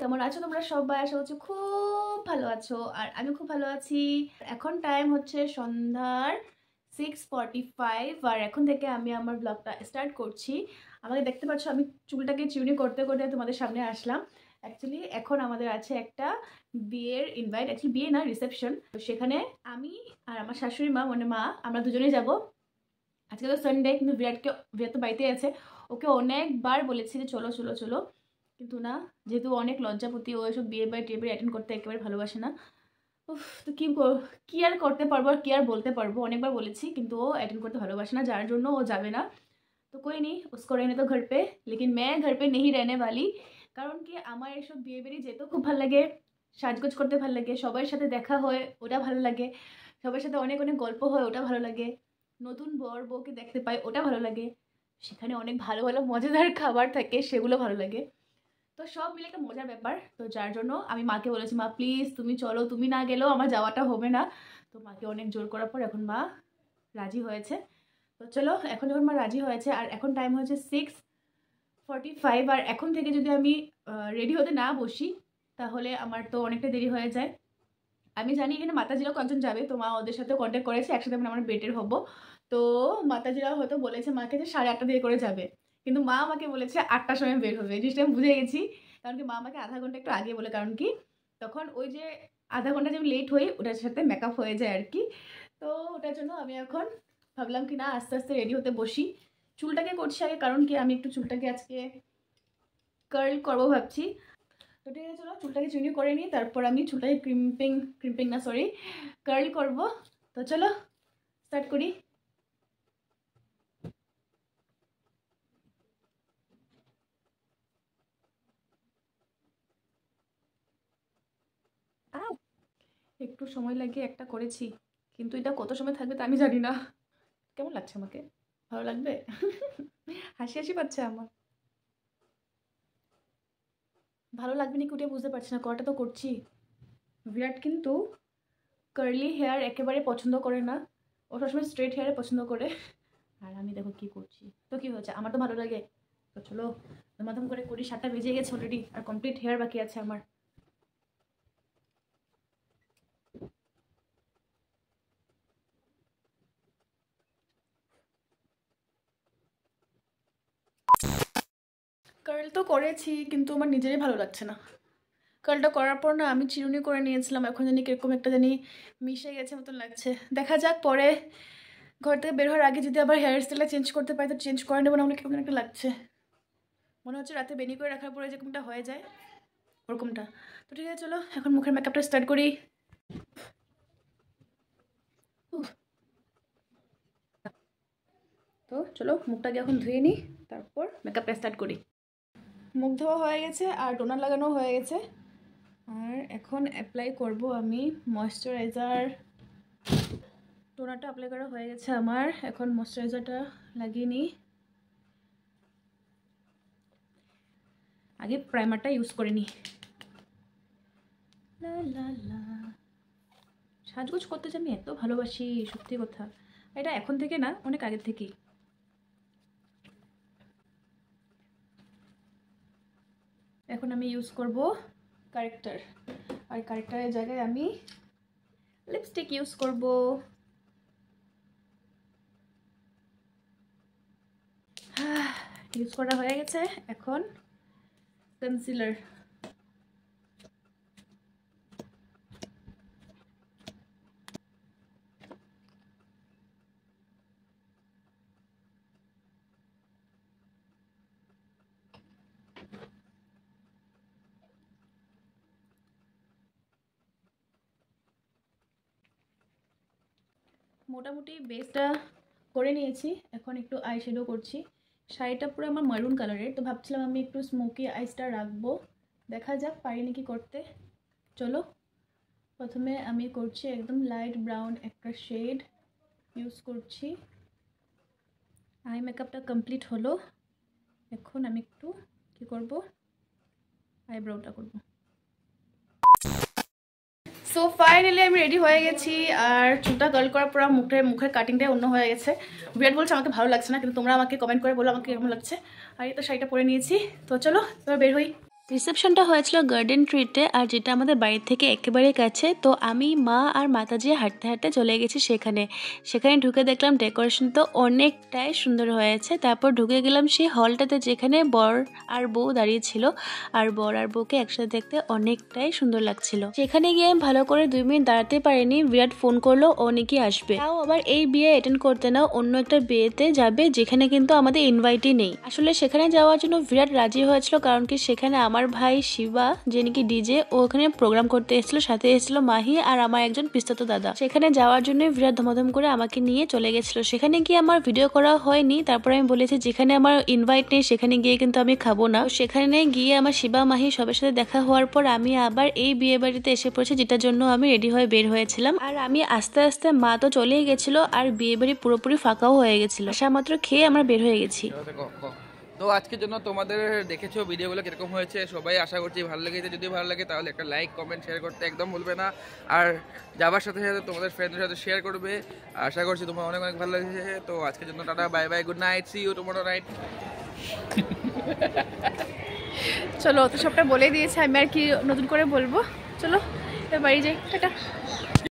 কেমন আছো তোমরা সবাই? আশা করছি খুব ভালো আছো আর আমি খুব ভালো আছি। এখন টাইম হচ্ছে সন্ধ্যার 6:45 আর এখন থেকে আমি আমার ব্লগটা স্টার্ট করছি। আমাকে দেখতে পাচ্ছ আমি চুলটাকে চিউনি করতে করতে তোমাদের সামনে আসলাম। অ্যাকচুয়ালি এখন আমাদের আছে একটা বিয়ের ইনভাইট, অ্যাকচুয়ালি বিয়ে না, রিসেপশন। তো সেখানে আমি আর আমার শাশুড়ি মা মানে মা আমরা দুজনেই যাব। আজকে তো সানডে, কিন্তু বিরাট তো বাড়িতে আছে। ওকে অনেকবার বলেছি যে চলো চলো চলো, কিন্তু না, যেহেতু অনেক লজ্জাপতি, ও এসব বিয়ে বাড়ি টিয়ে বাড়ি অ্যাটেন্ড করতে একেবারে ভালোবাসে না। উফ, তো কি আর করতে পারবো আর কি আর বলতে পারবো, অনেকবার বলেছি কিন্তু ও অ্যাটেন্ড করতে ভালোবাসে না, যার জন্য ও যাবে না। তো कोई नहीं, उसको रहने तो घर पे, लेकिन मैं घर पे नहीं रहने वाली। কারণ কি আমার এসব বিয়ে বাড়ি যেতেও খুব ভালো লাগে, সাজগোজ করতে ভালো লাগে, সবার সাথে দেখা হয় ওটা ভালো লাগে, সবার সাথে অনেক অনেক গল্প হয় ওটা ভালো লাগে, নতুন বর বউকে দেখতে পাই ওটা ভালো লাগে, সেখানে অনেক ভালো ভালো মজাদার খাবার থাকে সেগুলো ভালো লাগে। তো সব মিলে একটা মজার ব্যাপার। তো যার জন্য আমি মাকে বলেছি, মা প্লিজ তুমি চলো, তুমি না গেলেও আমার যাওয়াটা হবে না। তো মাকে অনেক জোর করার পর এখন মা রাজি হয়েছে। তো চলো, এখন যখন মা রাজি হয়েছে আর এখন টাইম হয়েছে 6:45, আর এখন থেকে যদি আমি রেডি হতে না বসি তাহলে আমার তো অনেকটা দেরি হয়ে যায়। আমি জানি এখানে মাতাজিরাও কয়েকজন যাবে, তো মা ওদের সাথে কন্ট্যাক্ট করেছে, একসাথে আমরা বেটের হবো। তো মাতাজিরাও হয়তো বলেছে মাকে যে 8:30 দিয়ে করে যাবে, কিন্তু মা আমাকে বলেছে 8টার সময় বের হবে। জিনিসটা আমি বুঝে গেছি, কারণ কি মা আমাকে আধা ঘন্টা একটু আগে বলে, কারণ কি তখন ওই যে আধা ঘন্টা যে আমি লেট হই ওটার সাথে মেকআপ হয়ে যায় আর কি। তো ওটার জন্য আমি এখন ভাবলাম কি না, আস্তে আস্তে রেডি হতে বসি। চুলটাকে করছি আগে, কারণ কি আমি একটু চুলটাকে আজকে কার্ল করবো ভাবছি। তো ঠিক আছে, চলো চুলটাকে চুনি করে নিই, তারপর আমি চুলটাকে ক্রিম্পিং ক্রিম্পিং না সরি কার্ল করব। তো চলো স্টার্ট করি। একটু সময় লাগিয়ে একটা করেছি, কিন্তু এটা কত সময় থাকবে তা আমি জানি না। কেমন লাগছে আমাকে? ভালো লাগবে? হাসি হাসি পাচ্ছে আমার। ভালো লাগবে নাকি ওটাই বুঝতে পারছি না, করাটা তো করছি। বিরাট কিন্তু কার্লি হেয়ার একেবারে পছন্দ করে না, ও সবসময় স্ট্রেট হেয়ারে পছন্দ করে। আর আমি দেখো কি করছি, তো কি হয়েছে, আমার তো ভালো লাগে। তো চলো ধমাধম করে করি, 7টা বেজে গেছে অলরেডি আর কমপ্লিট হেয়ার বাকি আছে আমার। কার্ল তো করেছি কিন্তু আমার নিজেরই ভালো লাগছে না। কার্লটা করার পর না আমি চিরুনি করে নিয়েছিলাম, এখন জানি কিরকম একটা জানি মিশে গেছে মতন লাগছে। দেখা যাক পরে ঘর থেকে বের হওয়ার আগে যদি আবার হেয়ার স্টাইলটা চেঞ্জ করতে পারি তো চেঞ্জ করে নেবো, না হলে কেমন একটা লাগছে। মনে হচ্ছে রাতে বেনি করে রাখার পরে যেরকমটা হয়ে যায় ওরকমটা। তো ঠিক আছে, চলো এখন মুখের মেকআপটা স্টার্ট করি। তো চলো মুখটাকে এখন ধুয়ে নিই, তারপর মেকআপটা স্টার্ট করি। মুখ ধোয়া হয়ে গেছে আর টোনার লাগানো হয়ে গেছে, আর এখন অ্যাপ্লাই করব আমি ময়শ্চারাইজার। টোনারটা অ্যাপ্লাই করা হয়ে গেছে আমার, এখন ময়শ্চারাইজারটা লাগিয়ে নিই। আগে প্রাইমারটা ইউজ করে নিই। লা লা লা, সাজগোজ করতে যে আমি এত ভালোবাসি, সত্যি কথা। এটা এখন থেকে না, অনেক আগের থেকেই। এখন আমি ইউজ করব কারেক্টার, আর কারেক্টারের জায়গায় আমি লিপস্টিক ইউজ করব। ইউজ করা হয়ে গেছে, এখন কনসিলার। মোটামুটি বেসটা করে নিয়েছি, এখন একটু আই শ্যাডো করছি। শাড়িটা পুরো আমার মারুন কালারের, তো ভাবছিলাম আমি একটু স্মোকি আইসটা রাখবো, দেখা যাক পারি নাকি করতে। চলো প্রথমে আমি করছি একদম লাইট ব্রাউন একটা শেড ইউজ করছি। আই মেকআপটা কমপ্লিট হলো, এখন আমি একটু কি করব, আইব্রোটা করব। সো ফাইনালি আমি রেডি হয়ে গেছি, আর চুলটা কার্ল করার পর মুখের কাটিংটাই অন্য হয়ে গেছে। বিরাট বলছে আমাকে ভালো লাগছে না, কিন্তু তোমরা আমাকে কমেন্ট করে বলো আমাকে কেমন লাগছে। আর এই তো শাড়িটা পরে নিয়েছি, তো চলো এবার বের হই। রিসেপশনটা হয়েছিল গার্ডেন ট্রিটে, আর যেটা আমাদের বাড়ির থেকে একেবারে কাছে। তো আমি, মা আর মাতাজি হাঁটতে হাঁটতে চলে গেছি সেখানে। সেখানে ঢুকে দেখলাম ডেকোরেশন তো অনেকটাই সুন্দর হয়েছে। তারপর ঢুকে গেলাম সেই হলটাতে যেখানে বর আর বউ দাঁড়িয়েছিল, আর বর আর বউকে একসাথে দেখতে অনেকটাই সুন্দর লাগছিল। সেখানে গিয়ে আমি ভালো করে 2 মিনিট দাঁড়াতে পারিনি, বিরাট ফোন করলো ও নাকি আসবে। তাও আবার এই বিয়ে অ্যাটেন্ড করতে না, অন্য একটা বিয়েতে যাবে যেখানে কিন্তু আমাদের ইনভাইটই নেই। আসলে সেখানে যাওয়ার জন্য বিরাট রাজি হয়েছিল, কারণ কি সেখানে আমার ভাই শিবা যে নাকি ডিজে, ও ওখানে প্রোগ্রাম করতে এসেছিল, সাথে এসেছিল মাহি আর আমার একজন পিস্তাতো দাদা। সেখানে যাওয়ার জন্য বিরাট ধমাধম করে আমাকে নিয়ে চলে গেছিল। সেখানে গিয়ে আমার ভিডিও করা হয়নি। তারপরে আমি বলেছি যেখানে আমার ইনভাইট নেই সেখানে গিয়ে কিন্তু আমি খাবো না। সেখানে গিয়ে আমার শিবা মাহি সবার সাথে দেখা হওয়ার পর আমি আবার এই বিয়ে বাড়িতে এসে পড়েছি, যেটার জন্য আমি রেডি হয়ে বের হয়েছিলাম। আর আমি আস্তে আস্তে, মা তো চলেই গেছিল আর বিয়ে বাড়ি পুরোপুরি ফাঁকাও হয়ে গেছিল। আসা মাত্র খেয়ে আমরা বের হয়ে গেছি। তো আজকের জন্য তোমাদের দেখেছো ভিডিওগুলো কিরকম হয়েছে, সবাই আশা করছি ভালো লেগেছে। যদি ভালো লাগে তাহলে একটা লাইক কমেন্ট শেয়ার করতে একদম ভুলবে না। আর যাবার সাথে সাথে তোমাদের ফ্রেন্ডদের সাথে শেয়ার করবে। আশা করছি তোমার অনেক অনেক ভালো লেগেছে। তো আজকের জন্য tata, bye bye, good night, see you tomorrow night. চলো, তো সবটা বলে দিয়েছে, আমি আর কি নতুন করে বলবো। চলো এবার বাড়ি যাই, টাটা।